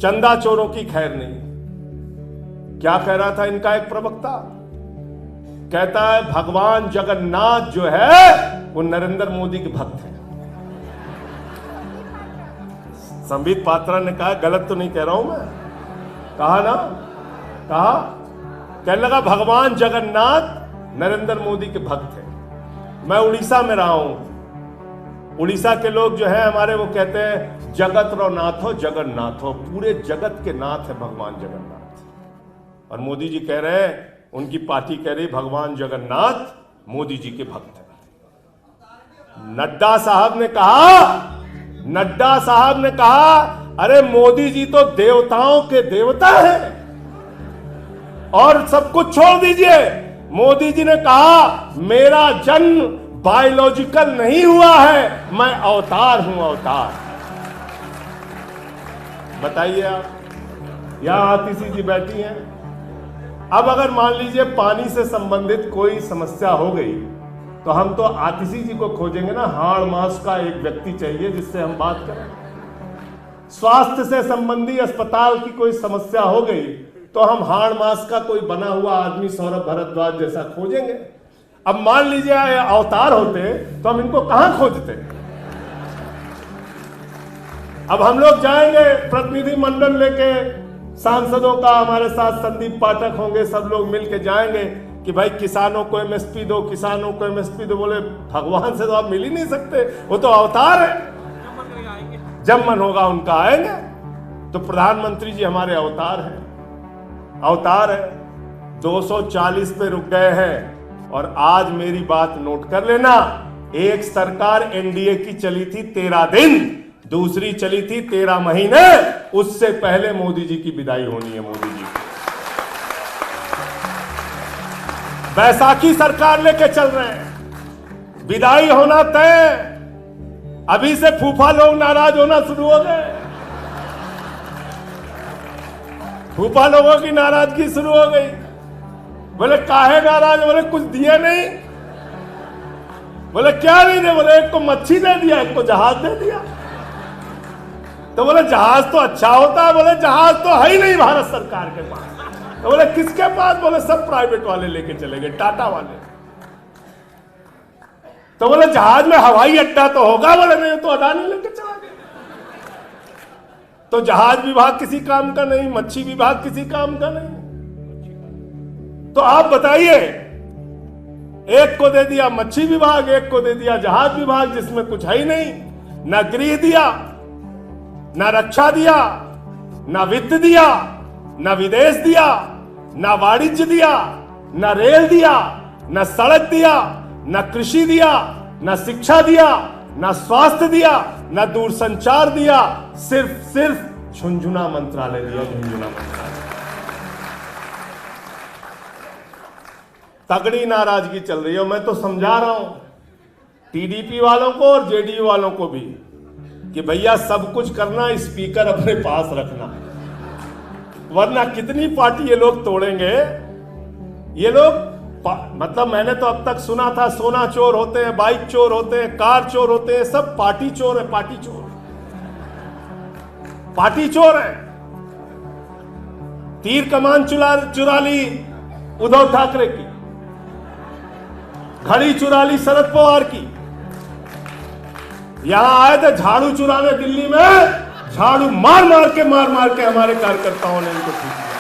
चंदा चोरों की खैर नहीं। क्या कह रहा था इनका एक प्रवक्ता? कहता है भगवान जगन्नाथ जो है वो नरेंद्र मोदी के भक्त है। संबित पात्रा ने कहा, गलत तो नहीं कह रहा हूं मैं? कहा ना, कहा, कहने लगा भगवान जगन्नाथ नरेंद्र मोदी के भक्त हैं। मैं उड़ीसा में रहा हूं। उड़ीसा के लोग जो है हमारे, वो कहते हैं जगत रो नाथो जगन्नाथो, पूरे जगत के नाथ है भगवान जगन्नाथ। और मोदी जी कह रहे हैं, उनकी पार्टी कह रही भगवान जगन्नाथ मोदी जी के भक्त हैं। नड्डा साहब ने कहा अरे मोदी जी तो देवताओं के देवता हैं और सब कुछ छोड़ दीजिए। मोदी जी ने कहा मेरा जन्म बायोलॉजिकल नहीं हुआ है, मैं अवतार हूं, अवतार। बताइए आप, यहां आतिशी जी बैठी हैं। अब अगर मान लीजिए पानी से संबंधित कोई समस्या हो गई तो हम तो आतिशी जी को खोजेंगे ना, हाड़ मास का एक व्यक्ति चाहिए जिससे हम बात करें। स्वास्थ्य से संबंधी अस्पताल की कोई समस्या हो गई तो हम हाड़ मास का कोई बना हुआ आदमी सौरभ भारद्वाज जैसा खोजेंगे। अब मान लीजिए अवतार होते तो हम इनको कहां खोजते? अब हम लोग जाएंगे प्रतिनिधि मंडल लेके, सांसदों का हमारे साथ संदीप पाठक होंगे, सब लोग मिलके जाएंगे कि भाई किसानों को एमएसपी दो, किसानों को एमएसपी दो। बोले भगवान से तो आप मिल ही नहीं सकते, वो तो अवतार है, जब मन होगा उनका आएंगे। तो प्रधानमंत्री जी हमारे अवतार हैं, अवतार है। 240 पे रुक गए हैं। और आज मेरी बात नोट कर लेना, एक सरकार एनडीए की चली थी 13 दिन, दूसरी चली थी 13 महीने। उससे पहले मोदी जी की विदाई होनी है। मोदी जी बैसाखी सरकार लेके चल रहे हैं, विदाई होना तय। अभी से फूफा लोग नाराज होना शुरू हो गए, फूफा लोगों की नाराजगी शुरू हो गई। बोले काहे नाराज? बोले कुछ दिए नहीं। बोले क्या नहीं दे? बोले एक को मच्छी दे दिया, एक को जहाज दे दिया। तो बोले जहाज तो अच्छा होता है। बोले जहाज तो है ही नहीं भारत सरकार के पास। तो बोले किसके पास? बोले सब प्राइवेट वाले लेके चले गए, टाटा वाले। तो बोले जहाज में हवाई अड्डा तो होगा। बोले नहीं, तो अडानी लेके चला गया। तो जहाज विभाग किसी काम का नहीं, मच्छी विभाग किसी काम का नहीं। तो आप बताइए, एक को दे दिया मच्छी विभाग, एक को दे दिया जहाज विभाग, जिसमें कुछ है ही नहीं। ना गृह दिया, ना रक्षा दिया, ना वित्त दिया, ना विदेश दिया, ना वाणिज्य दिया, ना रेल दिया, ना सड़क दिया, ना कृषि दिया, ना शिक्षा दिया, ना स्वास्थ्य दिया, ना दूरसंचार दिया। सिर्फ झुंझुना मंत्रालय दिया, झुंझुना मंत्रालय। तगड़ी नाराजगी चल रही है। मैं तो समझा रहा हूं टीडीपी वालों को और जेडीयू वालों को भी कि भैया सब कुछ करना, स्पीकर अपने पास रखना, वरना कितनी पार्टी ये लोग तोड़ेंगे। ये लोग मतलब मैंने तो अब तक सुना था सोना चोर होते हैं, बाइक चोर होते हैं, कार चोर होते हैं, सब पार्टी चोर है। पार्टी चोर, पार्टी चोर है। तीर कमान चुरा ली उद्धव ठाकरे की, घड़ी चुरा ली शरद पवार की। यहां आए थे झाड़ू चुराने दिल्ली में, झाड़ू मार मार के हमारे कार्यकर्ताओं ने इनको ठीक किया।